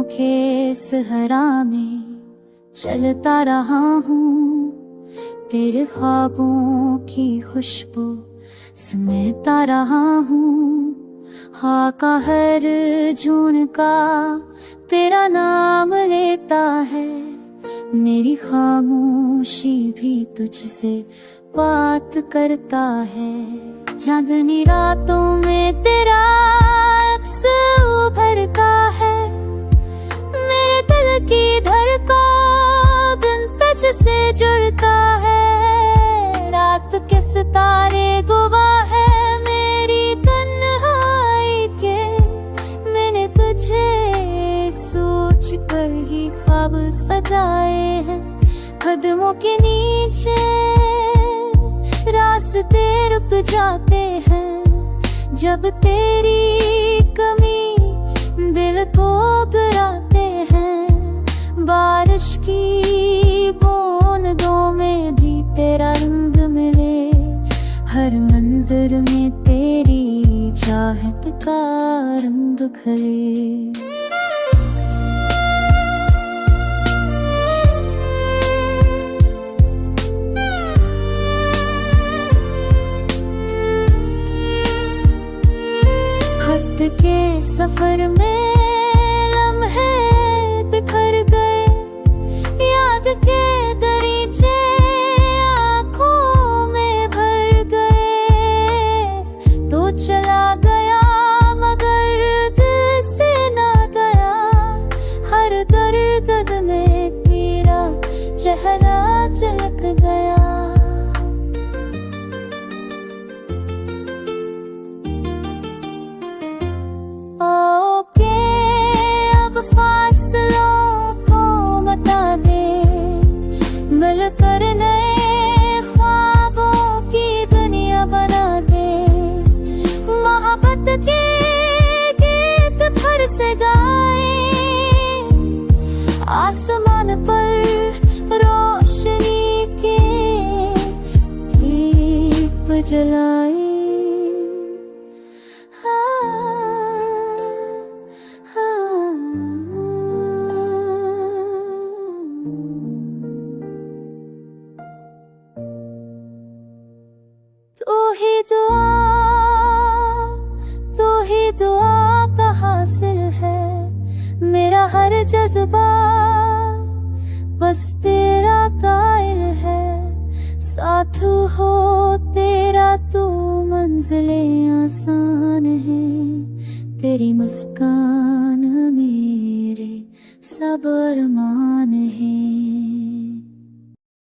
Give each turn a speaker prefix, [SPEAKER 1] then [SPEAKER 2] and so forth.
[SPEAKER 1] के सहरा में चलता रहा हूँ, तेरे ख्वाबों की खुशबू समेटता रहा हूँ। हाँ का हर झुनका तेरा नाम लेता है, मेरी खामोशी भी तुझसे बात करता है। चांदनी रातों में तेरा अक्स उभरता है, मेरे दिल की धड़कन तुझसे जुड़ता है। रात के सितारे गवाह है मेरी तन्हाई के, मैंने तुझे सोच कर ही ख्वाब सजाए हैं। कदमों के नीचे रास्ते रुक जाते हैं, जब तेरी कमी दिल को गिराते हैं। बारिश की बूंदों में भी तेरा रंग मिले, हर मंजर में तेरी चाहत का रंग खले। के सफर में लम्हे बिखर गए, याद के दरीचे आँखों में भर गए। तो चला गया मगर दिल से ना गया, हर दर्द में तेरा चेहरा झलक गया। मिलकर नए ख्वाबों की दुनिया बना दे, मोहब्बत के गीत फिर से गाए। आसमान पर रोशनी के दीप जलाए। तो ही दुआ का हासिल है मेरा हर जज्बा, बस तेरा कायल है। साथ हो तेरा तो मंजिलें आसान है, तेरी मुस्कान मेरे सब अरमान है।